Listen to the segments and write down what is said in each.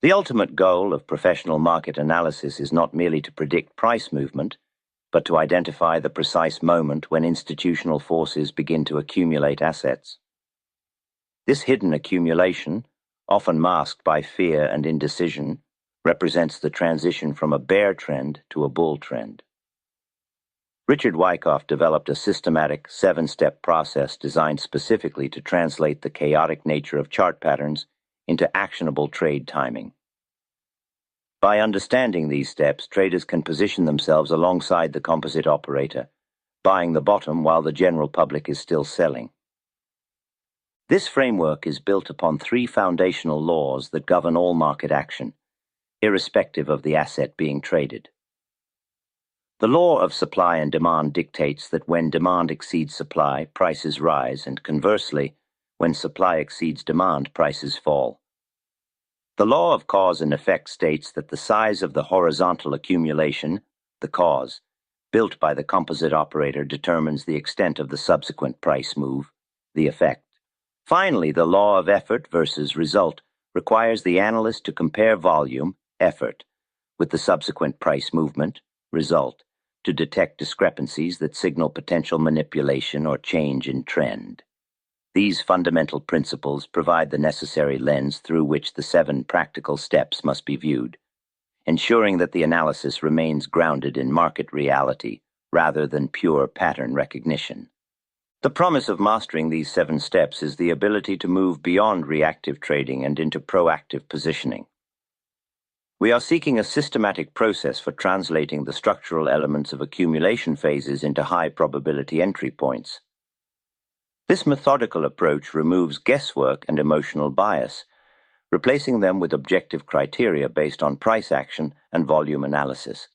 The ultimate goal of professional market analysis is not merely to predict price movement, but to identify the precise moment when institutional forces begin to accumulate assets. This hidden accumulation, often masked by fear and indecision, represents the transition from a bear trend to a bull trend. Richard Wyckoff developed a systematic 7-step process designed specifically to translate the chaotic nature of chart patterns into actionable trade timing. By understanding these steps, traders can position themselves alongside the composite operator, buying the bottom while the general public is still selling. This framework is built upon 3 foundational laws that govern all market action, irrespective of the asset being traded. The law of supply and demand dictates that when demand exceeds supply, prices rise, and conversely, when supply exceeds demand, prices fall. The law of cause and effect states that the size of the horizontal accumulation, the cause, built by the composite operator determines the extent of the subsequent price move, the effect. Finally, the law of effort versus result requires the analyst to compare volume, effort, with the subsequent price movement, result, to detect discrepancies that signal potential manipulation or change in trend. These fundamental principles provide the necessary lens through which the 7 practical steps must be viewed, ensuring that the analysis remains grounded in market reality rather than pure pattern recognition. The promise of mastering these 7 steps is the ability to move beyond reactive trading and into proactive positioning. We are seeking a systematic process for translating the structural elements of accumulation phases into high-probability entry points. This methodical approach removes guesswork and emotional bias, replacing them with objective criteria based on price action and volume analysis.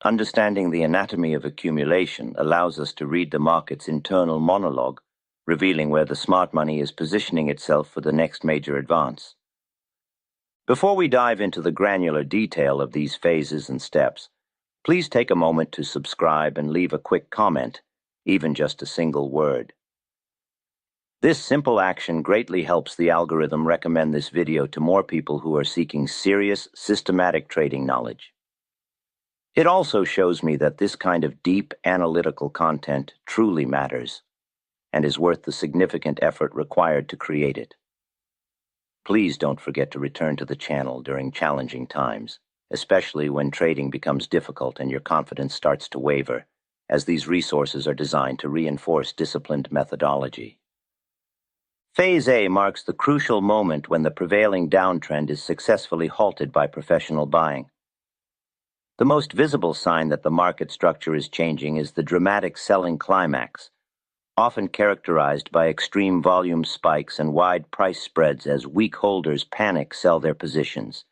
Understanding the anatomy of accumulation allows us to read the market's internal monologue, revealing where the smart money is positioning itself for the next major advance. Before we dive into the granular detail of these phases and steps, please take a moment to subscribe and leave a quick comment, even just a single word. This simple action greatly helps the algorithm recommend this video to more people who are seeking serious, systematic trading knowledge. It also shows me that this kind of deep, analytical content truly matters and is worth the significant effort required to create it. Please don't forget to return to the channel during challenging times, especially when trading becomes difficult and your confidence starts to waver, as these resources are designed to reinforce disciplined methodology. Phase A marks the crucial moment when the prevailing downtrend is successfully halted by professional buying. The most visible sign that the market structure is changing is the dramatic selling climax, often characterized by extreme volume spikes and wide price spreads as weak holders panic sell their positions.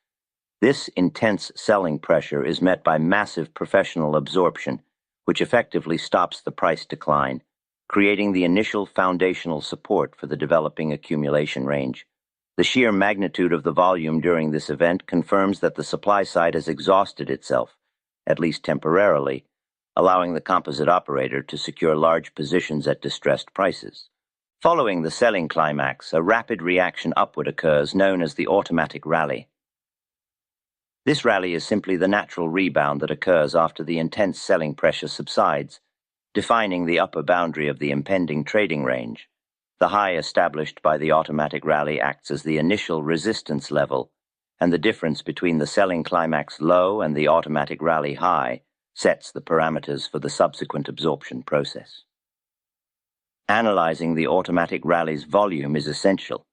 This intense selling pressure is met by massive professional absorption, which effectively stops the price decline, creating the initial foundational support for the developing accumulation range. The sheer magnitude of the volume during this event confirms that the supply side has exhausted itself, at least temporarily, allowing the composite operator to secure large positions at distressed prices. Following the selling climax, a rapid reaction upward occurs known as the automatic rally. This rally is simply the natural rebound that occurs after the intense selling pressure subsides, defining the upper boundary of the impending trading range. The high established by the automatic rally acts as the initial resistance level, and the difference between the selling climax low and the automatic rally high sets the parameters for the subsequent absorption process. Analyzing the automatic rally's volume is essential.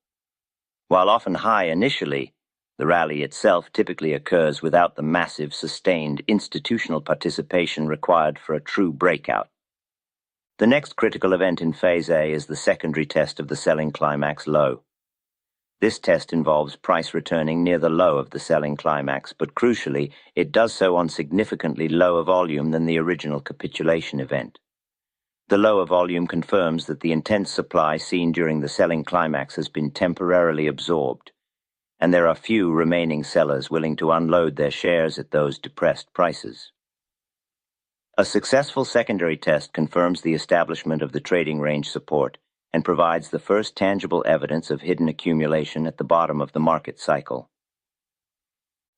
While often high initially, the rally itself typically occurs without the massive, sustained institutional participation required for a true breakout. The next critical event in Phase A is the secondary test of the selling climax low. This test involves price returning near the low of the selling climax, but crucially, it does so on significantly lower volume than the original capitulation event. The lower volume confirms that the intense supply seen during the selling climax has been temporarily absorbed, and there are few remaining sellers willing to unload their shares at those depressed prices. A successful secondary test confirms the establishment of the trading range support and provides the first tangible evidence of hidden accumulation at the bottom of the market cycle.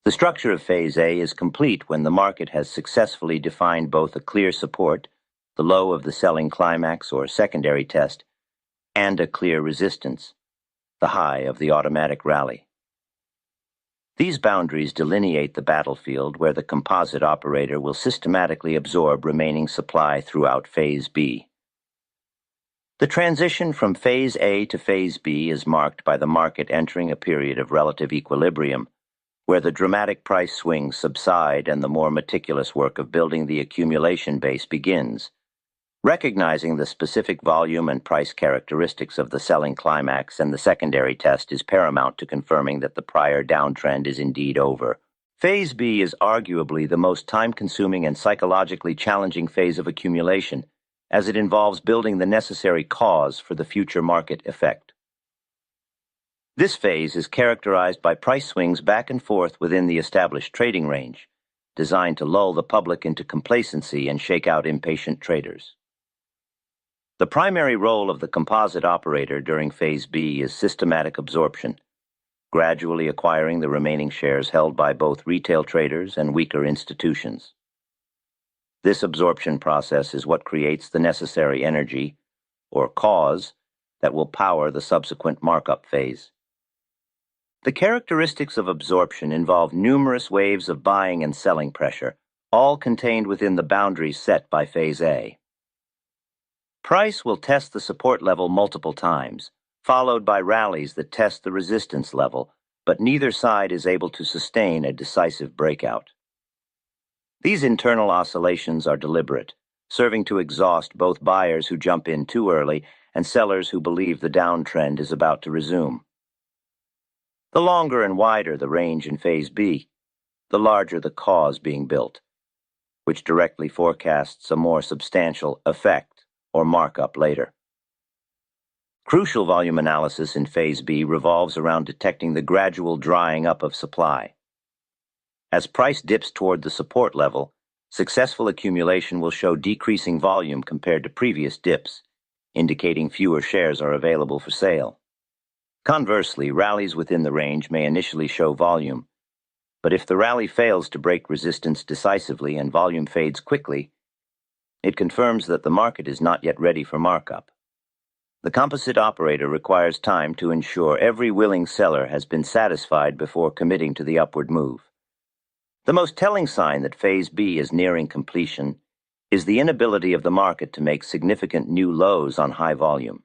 The structure of Phase A is complete when the market has successfully defined both a clear support, the low of the selling climax or secondary test, and a clear resistance, the high of the automatic rally. These boundaries delineate the battlefield where the composite operator will systematically absorb remaining supply throughout Phase B. The transition from Phase A to Phase B is marked by the market entering a period of relative equilibrium, where the dramatic price swings subside and the more meticulous work of building the accumulation base begins. Recognizing the specific volume and price characteristics of the selling climax and the secondary test is paramount to confirming that the prior downtrend is indeed over. Phase B is arguably the most time-consuming and psychologically challenging phase of accumulation, as it involves building the necessary cause for the future market effect. This phase is characterized by price swings back and forth within the established trading range, designed to lull the public into complacency and shake out impatient traders. The primary role of the composite operator during Phase B is systematic absorption, gradually acquiring the remaining shares held by both retail traders and weaker institutions. This absorption process is what creates the necessary energy, or cause, that will power the subsequent markup phase. The characteristics of absorption involve numerous waves of buying and selling pressure, all contained within the boundaries set by Phase A. Price will test the support level multiple times, followed by rallies that test the resistance level, but neither side is able to sustain a decisive breakout. These internal oscillations are deliberate, serving to exhaust both buyers who jump in too early and sellers who believe the downtrend is about to resume. The longer and wider the range in Phase B, the larger the cause being built, which directly forecasts a more substantial effect or markup later. Crucial volume analysis in Phase B revolves around detecting the gradual drying up of supply. As price dips toward the support level, successful accumulation will show decreasing volume compared to previous dips, indicating fewer shares are available for sale. Conversely, rallies within the range may initially show volume, but if the rally fails to break resistance decisively and volume fades quickly, it confirms that the market is not yet ready for markup. The composite operator requires time to ensure every willing seller has been satisfied before committing to the upward move. The most telling sign that Phase B is nearing completion is the inability of the market to make significant new lows on high volume.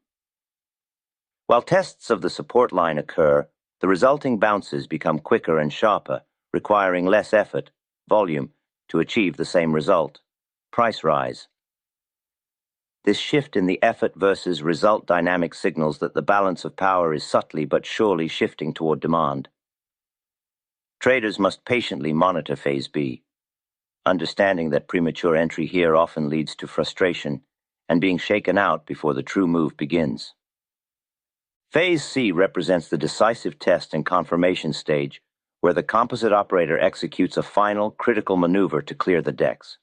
While tests of the support line occur, the resulting bounces become quicker and sharper, requiring less effort, volume, to achieve the same result: price rise. This shift in the effort versus result dynamic signals that the balance of power is subtly but surely shifting toward demand. Traders must patiently monitor Phase B, understanding that premature entry here often leads to frustration and being shaken out before the true move begins. Phase C represents the decisive test and confirmation stage, where the composite operator executes a final, critical maneuver to clear the decks.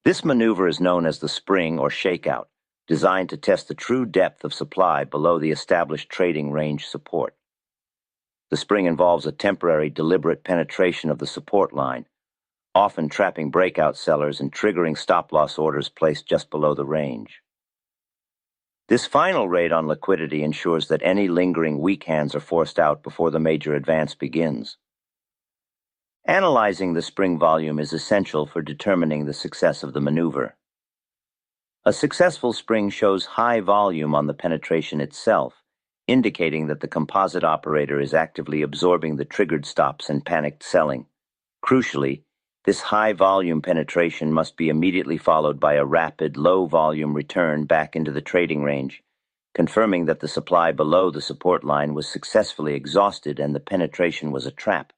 This maneuver is known as the spring or shakeout, designed to test the true depth of supply below the established trading range support. The spring involves a temporary, deliberate penetration of the support line, often trapping breakout sellers and triggering stop-loss orders placed just below the range. This final raid on liquidity ensures that any lingering weak hands are forced out before the major advance begins. Analyzing the spring volume is essential for determining the success of the maneuver. A successful spring shows high volume on the penetration itself, indicating that the composite operator is actively absorbing the triggered stops and panicked selling. Crucially, this high volume penetration must be immediately followed by a rapid, low volume return back into the trading range, confirming that the supply below the support line was successfully exhausted and the penetration was a trap.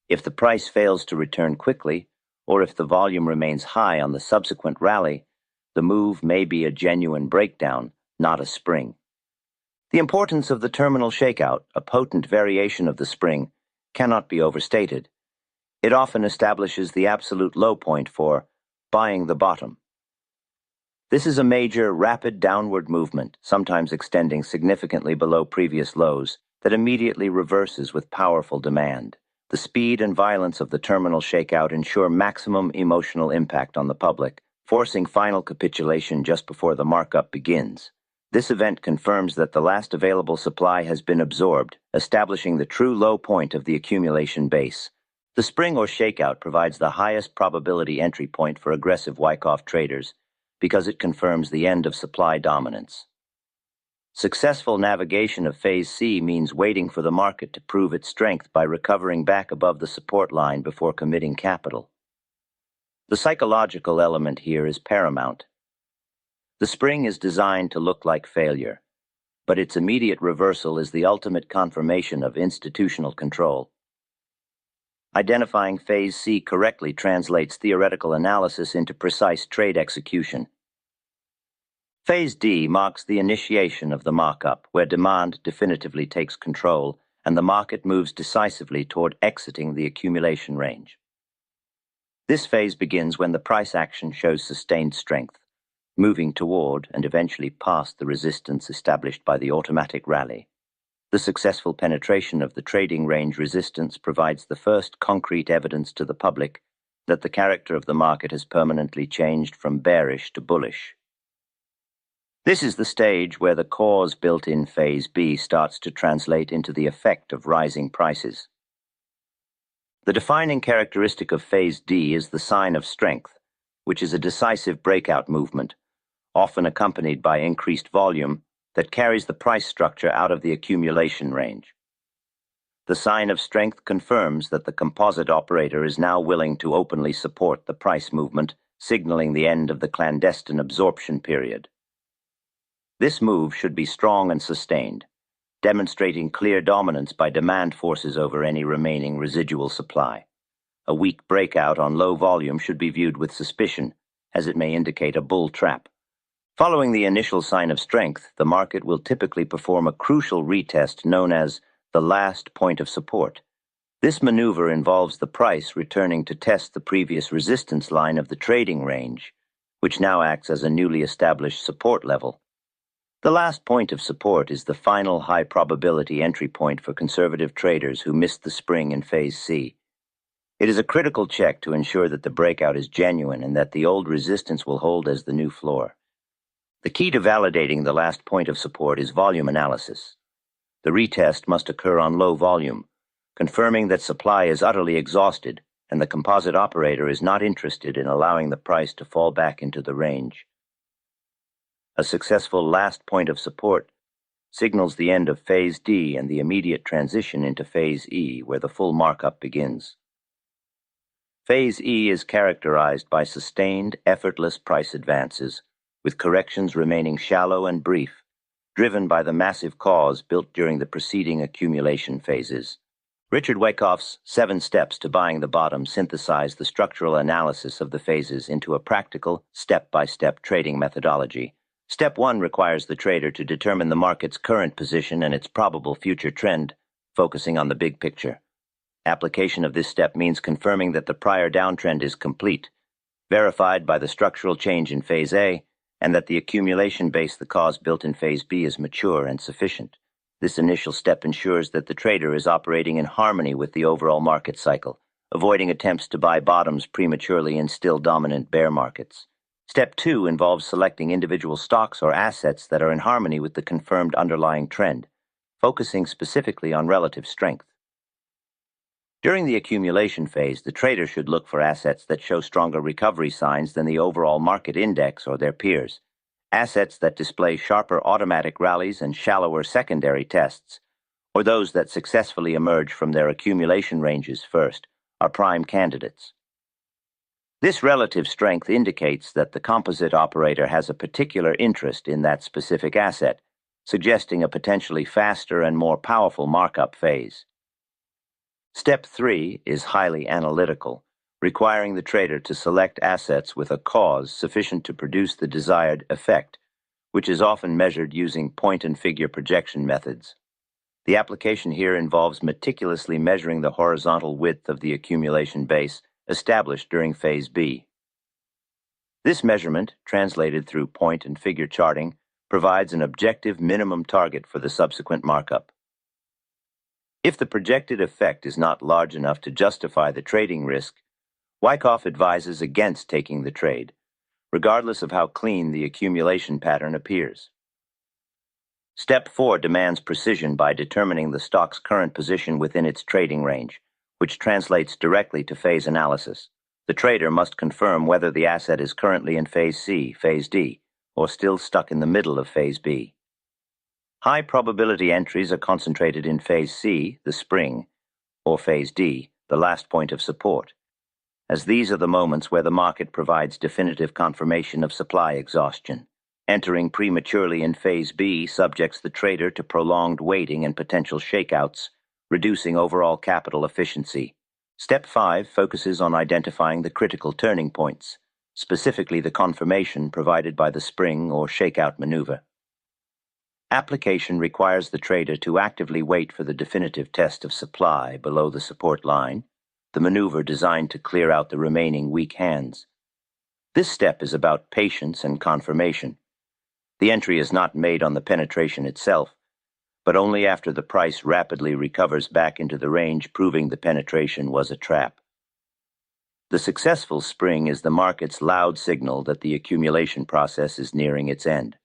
If the price fails to return quickly, or if the volume remains high on the subsequent rally, the move may be a genuine breakdown, not a spring. The importance of the terminal shakeout, a potent variation of the spring, cannot be overstated. It often establishes the absolute low point for buying the bottom. This is a major, rapid downward movement, sometimes extending significantly below previous lows, that immediately reverses with powerful demand, The speed and violence of the terminal shakeout ensure maximum emotional impact on the public, forcing final capitulation just before the markup begins. This event confirms that the last available supply has been absorbed, establishing the true low point of the accumulation base. The spring or shakeout provides the highest probability entry point for aggressive Wyckoff traders because it confirms the end of supply dominance. Successful navigation of Phase C means waiting for the market to prove its strength by recovering back above the support line before committing capital. The psychological element here is paramount. The spring is designed to look like failure, but its immediate reversal is the ultimate confirmation of institutional control. Identifying Phase C correctly translates theoretical analysis into precise trade execution. Phase D marks the initiation of the markup, where demand definitively takes control and the market moves decisively toward exiting the accumulation range. This phase begins when the price action shows sustained strength, moving toward and eventually past the resistance established by the automatic rally. The successful penetration of the trading range resistance provides the first concrete evidence to the public that the character of the market has permanently changed from bearish to bullish. This is the stage where the cause built in Phase B starts to translate into the effect of rising prices. The defining characteristic of Phase D is the sign of strength, which is a decisive breakout movement, often accompanied by increased volume, that carries the price structure out of the accumulation range. The sign of strength confirms that the composite operator is now willing to openly support the price movement, signaling the end of the clandestine absorption period. This move should be strong and sustained, demonstrating clear dominance by demand forces over any remaining residual supply. A weak breakout on low volume should be viewed with suspicion, as it may indicate a bull trap. Following the initial sign of strength, the market will typically perform a crucial retest known as the last point of support. This maneuver involves the price returning to test the previous resistance line of the trading range, which now acts as a newly established support level. The last point of support is the final high-probability entry point for conservative traders who missed the spring in Phase C. It is a critical check to ensure that the breakout is genuine and that the old resistance will hold as the new floor. The key to validating the last point of support is volume analysis. The retest must occur on low volume, confirming that supply is utterly exhausted and the composite operator is not interested in allowing the price to fall back into the range. A successful last point of support signals the end of Phase D and the immediate transition into Phase E, where the full markup begins. Phase E is characterized by sustained, effortless price advances, with corrections remaining shallow and brief, driven by the massive cause built during the preceding accumulation phases. Richard Wyckoff's 7 Steps to Buying the Bottom synthesize the structural analysis of the phases into a practical, step-by-step trading methodology. Step 1 requires the trader to determine the market's current position and its probable future trend, focusing on the big picture. Application of this step means confirming that the prior downtrend is complete, verified by the structural change in Phase A, and that the accumulation base the cause built in Phase B is mature and sufficient. This initial step ensures that the trader is operating in harmony with the overall market cycle, avoiding attempts to buy bottoms prematurely in still dominant bear markets. Step 2 involves selecting individual stocks or assets that are in harmony with the confirmed underlying trend, focusing specifically on relative strength. During the accumulation phase, the trader should look for assets that show stronger recovery signs than the overall market index or their peers. Assets that display sharper automatic rallies and shallower secondary tests, or those that successfully emerge from their accumulation ranges first, are prime candidates. This relative strength indicates that the composite operator has a particular interest in that specific asset, suggesting a potentially faster and more powerful markup phase. Step 3 is highly analytical, requiring the trader to select assets with a cause sufficient to produce the desired effect, which is often measured using point and figure projection methods. The application here involves meticulously measuring the horizontal width of the accumulation base established during Phase B. This measurement, translated through point and figure charting, provides an objective minimum target for the subsequent markup. If the projected effect is not large enough to justify the trading risk, Wyckoff advises against taking the trade, regardless of how clean the accumulation pattern appears. Step 4 demands precision by determining the stock's current position within its trading range, which translates directly to phase analysis. The trader must confirm whether the asset is currently in Phase C, Phase D, or still stuck in the middle of Phase B. High probability entries are concentrated in Phase C, the spring, or Phase D, the last point of support, as these are the moments where the market provides definitive confirmation of supply exhaustion. Entering prematurely in Phase B subjects the trader to prolonged waiting and potential shakeouts, reducing overall capital efficiency. Step 5 focuses on identifying the critical turning points, specifically the confirmation provided by the spring or shakeout maneuver. Application requires the trader to actively wait for the definitive test of supply below the support line, the maneuver designed to clear out the remaining weak hands. This step is about patience and confirmation. The entry is not made on the penetration itself, but only after the price rapidly recovers back into the range, proving the penetration was a trap. The successful spring is the market's loud signal that the accumulation process is nearing its end.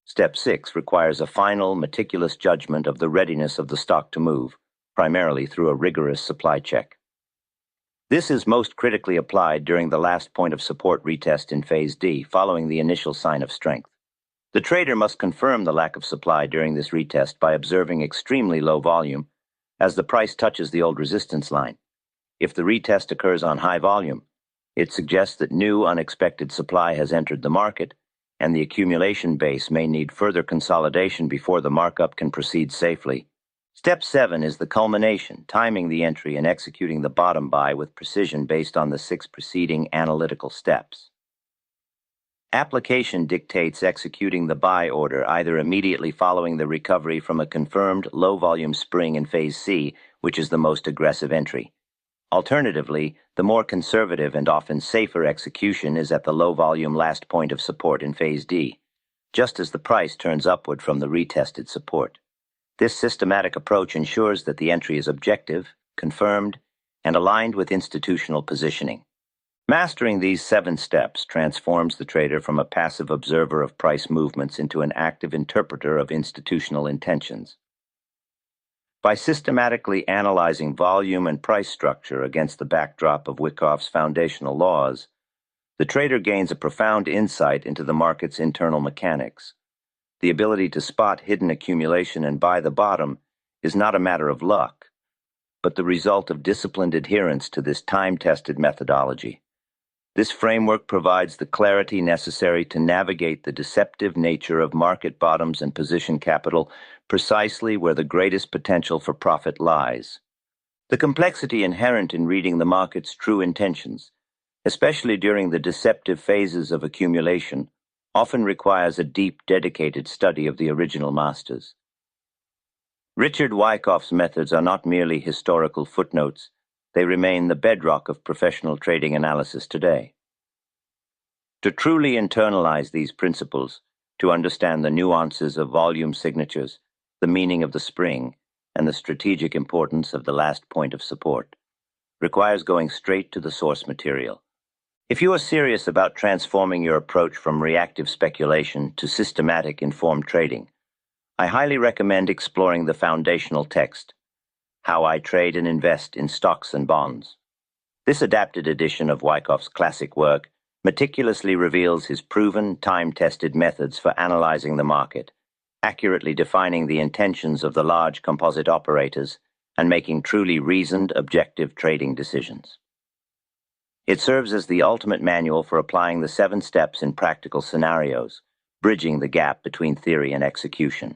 Step 6 requires a final, meticulous judgment of the readiness of the stock to move, primarily through a rigorous supply check. This is most critically applied during the last point of support retest in Phase D, following the initial sign of strength. The trader must confirm the lack of supply during this retest by observing extremely low volume as the price touches the old resistance line. If the retest occurs on high volume, it suggests that new unexpected supply has entered the market, and the accumulation base may need further consolidation before the markup can proceed safely. Step 7 is the culmination, timing the entry and executing the bottom buy with precision based on the 6 preceding analytical steps. Application dictates executing the buy order either immediately following the recovery from a confirmed low-volume spring in Phase C, which is the most aggressive entry. Alternatively, the more conservative and often safer execution is at the low-volume last point of support in Phase D, just as the price turns upward from the retested support. This systematic approach ensures that the entry is objective, confirmed, and aligned with institutional positioning. Mastering these 7 steps transforms the trader from a passive observer of price movements into an active interpreter of institutional intentions. By systematically analyzing volume and price structure against the backdrop of Wyckoff's foundational laws, the trader gains a profound insight into the market's internal mechanics. The ability to spot hidden accumulation and buy the bottom is not a matter of luck, but the result of disciplined adherence to this time-tested methodology. This framework provides the clarity necessary to navigate the deceptive nature of market bottoms and position capital precisely where the greatest potential for profit lies. The complexity inherent in reading the market's true intentions, especially during the deceptive phases of accumulation, often requires a deep, dedicated study of the original masters. Richard Wyckoff's methods are not merely historical footnotes, they remain the bedrock of professional trading analysis today. To truly internalize these principles, to understand the nuances of volume signatures, the meaning of the spring, and the strategic importance of the last point of support, requires going straight to the source material. If you are serious about transforming your approach from reactive speculation to systematic informed trading, I highly recommend exploring the foundational text, How I Trade and Invest in Stocks and Bonds. This adapted edition of Wyckoff's classic work meticulously reveals his proven, time-tested methods for analyzing the market, accurately defining the intentions of the large composite operators, and making truly reasoned, objective trading decisions. It serves as the ultimate manual for applying the 7 steps in practical scenarios, bridging the gap between theory and execution.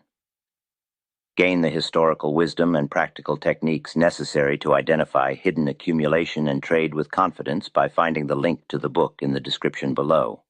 Gain the historical wisdom and practical techniques necessary to identify hidden accumulation and trade with confidence by finding the link to the book in the description below.